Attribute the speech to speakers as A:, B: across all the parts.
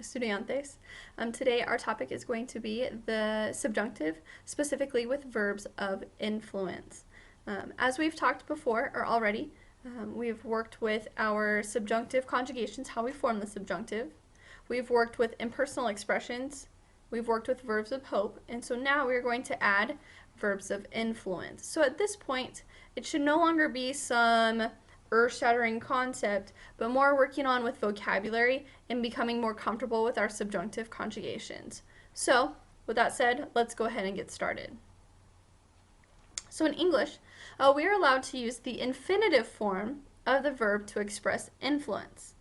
A: estudiantes. Today our topic is going to be the subjunctive, specifically with verbs of influence. As we've talked before or already, we've worked with our subjunctive conjugations, how we form the subjunctive. We've worked with impersonal expressions. We've worked with verbs of hope. And so now we're going to add verbs of influence. So at this point, it should no longer be some earth-shattering concept, but more working on with vocabulary and becoming more comfortable with our subjunctive conjugations. So, with that said, let's go ahead and get started. So in English, we are allowed to use the infinitive form of the verb to express influence.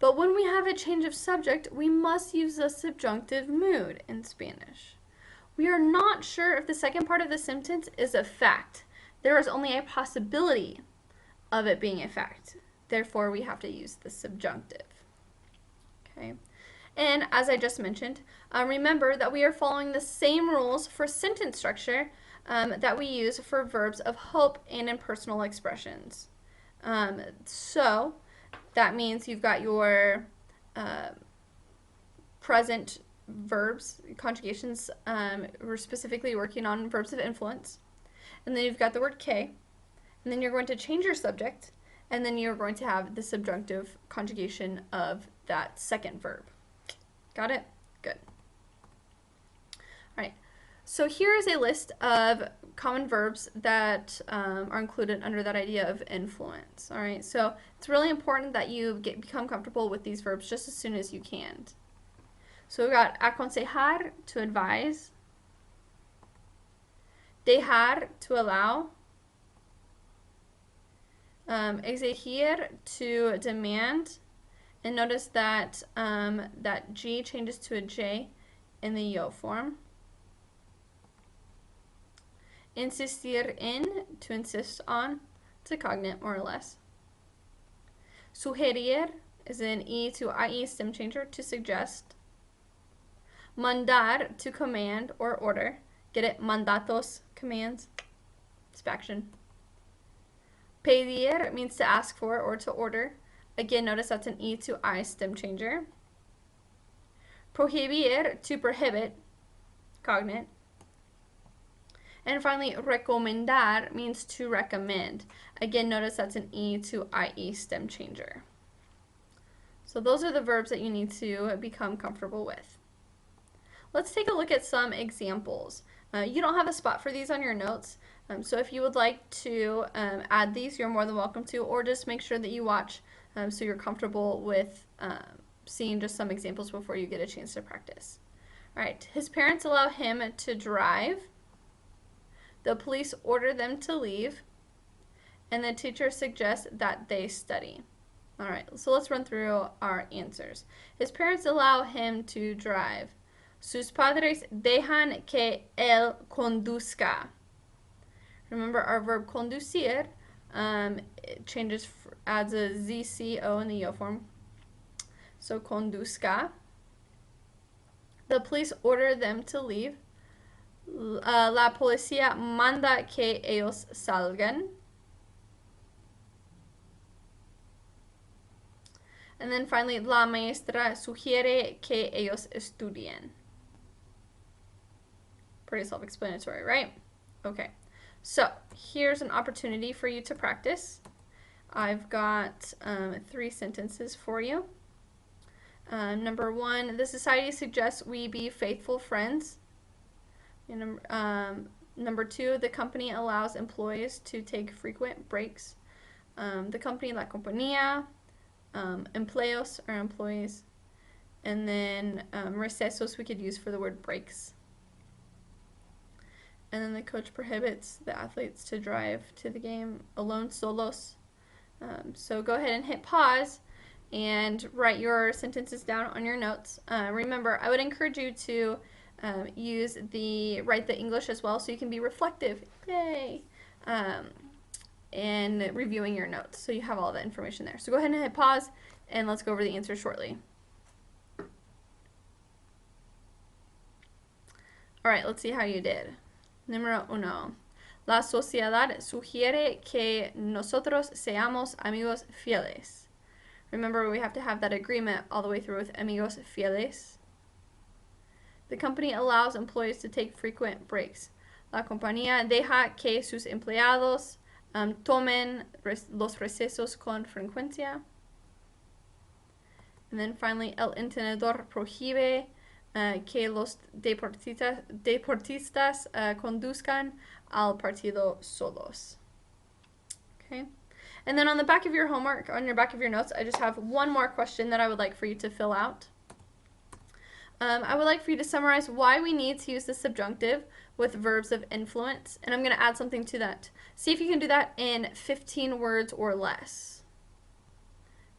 A: But when we have a change of subject, we must use the subjunctive mood in Spanish. We are not sure if the second part of the sentence is a fact. There is only a possibility of it being a fact. Therefore, we have to use the subjunctive. Okay. And as I just mentioned, remember that we are following the same rules for sentence structure that we use for verbs of hope and impersonal expressions. So that means you've got your present verbs, conjugations. We're specifically working on verbs of influence. And then you've got the word que. And then you're going to change your subject, and then you're going to have the subjunctive conjugation of that second verb. Got it? Good. All right. So here is a list of common verbs that are included under that idea of influence. All right. So it's really important that you become comfortable with these verbs just as soon as you can. So we've got aconsejar, to advise, dejar, to allow, exigir, to demand, and notice that that G changes to a J in the yo form. Insistir in, to insist on, to cognate more or less. Sugerir is an E to IE stem changer, to suggest. Mandar, to command or order. Get it? Mandatos, commands. It's action. Pedir means to ask for or to order. Again, notice that's an E to I stem changer. Prohibir, to prohibit, cognate. And finally, recomendar means to recommend. Again, notice that's an E to IE stem changer. So those are the verbs that you need to become comfortable with. Let's take a look at some examples. You don't have a spot for these on your notes, so if you would like to add these, you're more than welcome to, or just make sure that you watch so you're comfortable with seeing just some examples before you get a chance to practice. All right, his parents allow him to drive. The police order them to leave, and the teacher suggests that they study. All right, so let's run through our answers. His parents allow him to drive. Sus padres dejan que él conduzca. Remember our verb conducir it changes, adds a ZCO in the yo form. So conduzca. The police order them to leave. La policía manda que ellos salgan. And then finally, la maestra sugiere que ellos estudien. Pretty self-explanatory, right? Okay, so here's an opportunity for you to practice. I've got 3 sentences for you. Number 1, the society suggests we be faithful friends. And, number 2, the company allows employees to take frequent breaks. The company, la compañía, empleos are employees. And then recesos we could use for the word breaks. And then the coach prohibits the athletes to drive to the game alone, solos. So go ahead and hit pause and write your sentences down on your notes. Remember, I would encourage you to write the English as well, so you can be reflective, yay, and reviewing your notes, so you have all that information there. So go ahead and hit pause, and let's go over the answers shortly. All right, let's see how you did. Número 1. La sociedad sugiere que nosotros seamos amigos fieles. Remember, we have to have that agreement all the way through with amigos fieles. The company allows employees to take frequent breaks. La compañía deja que sus empleados tomen los recesos con frecuencia. And then finally, el entrenador prohíbe que los deportistas conduzcan al partido solos. Okay. And then on the back of your homework, on your back of your notes, I just have one more question that I would like for you to fill out. I would like for you to summarize why we need to use the subjunctive with verbs of influence, and I'm going to add something to that. See if you can do that in 15 words or less.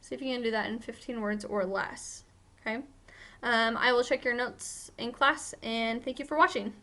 A: See if you can do that in 15 words or less. Okay. I will check your notes in class, and thank you for watching.